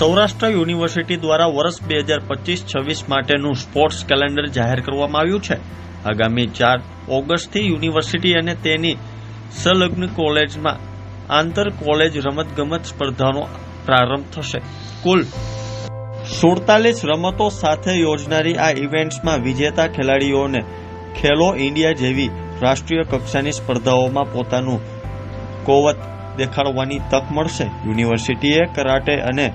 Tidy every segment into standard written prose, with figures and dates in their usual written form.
Saurashtra university દ્વારા વર્ષ 2025-26 માટેનું સ્પોર્ટ્સ કેલેન્ડર જાહેર કરવામાં આવ્યું છે। આગામી 4 ઓગસ્ટથી યુનિવર્સિટી અને તેની સંલગ્ન કોલેજમાં આંતર કોલેજ રમતગમત સ્પર્ધાનો પ્રારંભ થશે। કુલ 47 રમતો સાથે યોજનારી આ ઇવેન્ટ્સમાં વિજેતા ખેલાડીઓને ખેલો ઇન્ડિયા જેવી રાષ્ટ્રીય કક્ષાની સ્પર્ધાઓમાં પોતાનું કૌવત દેખાડવાની તક મળશે। યુનિવર્સિટીએ કરાટે અને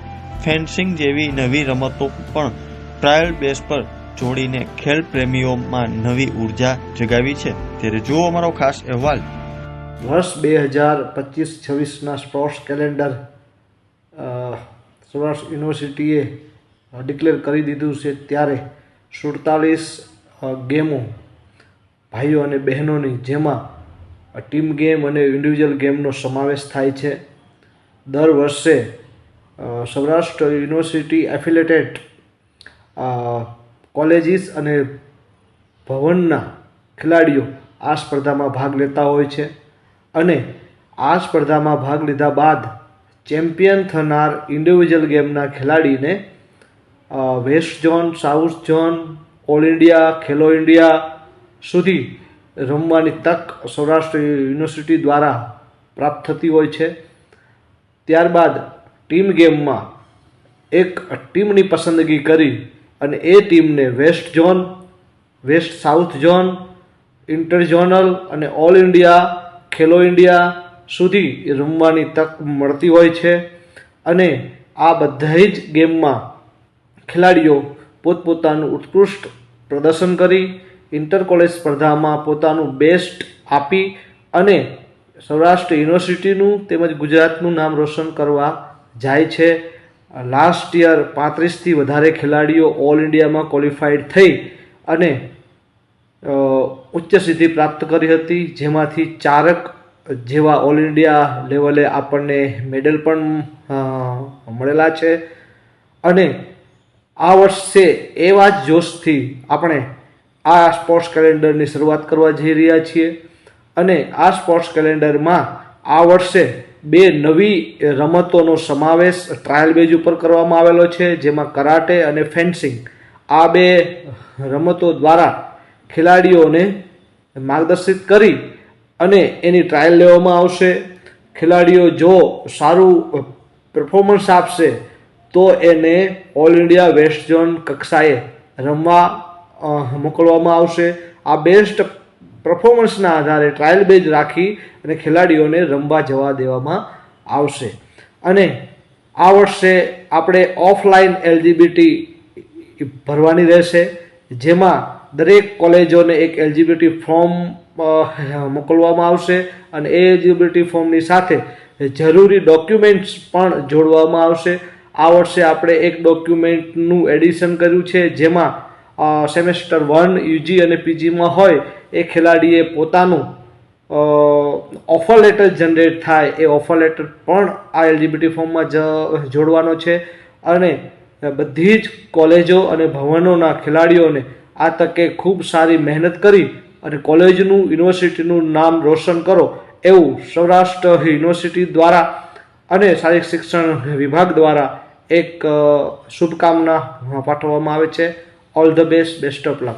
ફેન્સિંગ જેવી નવી રમતો પણ ટ્રાયલ બેઝ પર જોડીને ખેલ પ્રેમીઓમાં નવી ઉર્જા જગાવી છે। ત્યારે જુઓ અમારો ખાસ અહેવાલ। વર્ષ 2025-26ના સ્પોર્ટ્સ કેલેન્ડર સૌરાષ્ટ્ર યુનિવર્સિટીએ ડિક્લેર કરી દીધું છે। ત્યારે 47 ગેમો ભાઈઓ અને બહેનોની, જેમાં ટીમ ગેમ અને ઇન્ડિવિજ્યુઅલ ગેમનો સમાવેશ થાય છે। દર વર્ષે સૌરાષ્ટ્ર યુનિવર્સિટી એફિલેટેડ કોલેજીસ અને ભવનના ખેલાડીઓ આ સ્પર્ધામાં ભાગ લેતા હોય છે અને આ સ્પર્ધામાં ભાગ લીધા બાદ ચેમ્પિયન થનાર ઇન્ડિવિજ્યુઅલ ગેમના ખેલાડીને west zone, south zone, all India, Khelo India સુધી રમવાની તક સૌરાષ્ટ્ર યુનિવર્સિટી દ્વારા પ્રાપ્ત થતી હોય છે। ત્યારબાદ ટીમ ગેમમાં એક ટીમની પસંદગી કરી અને એ ટીમને west zone, west south zone, inter zonal અને ઓલ ઇન્ડિયા, ખેલો ઇન્ડિયા સુધી રમવાની તક મળતી હોય છે અને આ બધા જ ગેમમાં ખેલાડીઓ પોતપોતાનું ઉત્કૃષ્ટ પ્રદર્શન કરી ઇન્ટર કોલેજ સ્પર્ધામાં પોતાનું બેસ્ટ આપી અને સૌરાષ્ટ્ર યુનિવર્સિટીનું તેમજ ગુજરાતનું નામ રોશન કરવા જાય છે। લાસ્ટ યર 35થી વધારે ખેલાડીઓ ઓલ ઇન્ડિયામાં ક્વોલિફાઈડ થઈ અને ઉચ્ચ સિદ્ધિ પ્રાપ્ત કરી હતી, જેમાંથી 4 જેવા ઓલ ઇન્ડિયા લેવલે આપણને મેડલ પણ મળેલા છે। અને આ વર્ષે એવા જ જોશથી આપણે આ સ્પોર્ટ્સ કેલેન્ડરની શરૂઆત કરવા જઈ રહ્યા છીએ અને આ સ્પોર્ટ્સ કેલેન્ડરમાં આ વર્ષે 2 નવી રમતોનો સમાવેશ ટ્રાયલ બેઝ ઉપર કરવામાં આવેલો છે, જેમાં કરાટે અને ફેન્સિંગ। આ 2 રમતો દ્વારા ખેલાડીઓને માર્ગદર્શિત કરી અને એની ટ્રાયલ લેવામાં આવશે। ખેલાડીઓ જો સારું પરફોર્મન્સ આપશે તો એને ઓલ ઇન્ડિયા વેસ્ટ ઝોન કક્ષાએ રમવા મોકલવામાં આવશે। આ બેસ્ટ પરફોર્મન્સના આધારે ટ્રાયલ બેઝ રાખી અને ખેલાડીઓને રમવા જવા દેવામાં આવશે। અને આ વર્ષે આપણે ઓફલાઈન એલિજિબિલિટી ભરવાની રહેશે, જેમાં દરેક કોલેજોને એક એલિજિબિલિટી ફોર્મ મોકલવામાં આવશે અને એ એલિજિબિલિટી ફોર્મની સાથે જરૂરી ડોક્યુમેન્ટ્સ પણ જોડવામાં આવશે। આ વર્ષે આપણે એક ડોક્યુમેન્ટનું એડિશન કર્યું છે, જેમાં સેમેસ્ટર 1 યુજી અને પીજીમાં હોય એ ખેલાડીએ પોતાનું ઓફર લેટર જનરેટ થાય એ ઓફર લેટર પણ આ એલિજિબિલિટી ફોર્મમાં જોડવાનો છે અને બધી જ કોલેજો અને ભવનોના ખેલાડીઓને આ તકે ખૂબ સારી મહેનત કરી અને કોલેજનું, યુનિવર્સિટીનું નામ રોશન કરો એવું સૌરાષ્ટ્ર યુનિવર્સિટી દ્વારા અને શારીરિક શિક્ષણ વિભાગ દ્વારા એક શુભકામના પાઠવવામાં આવે છે। All the best, best of luck.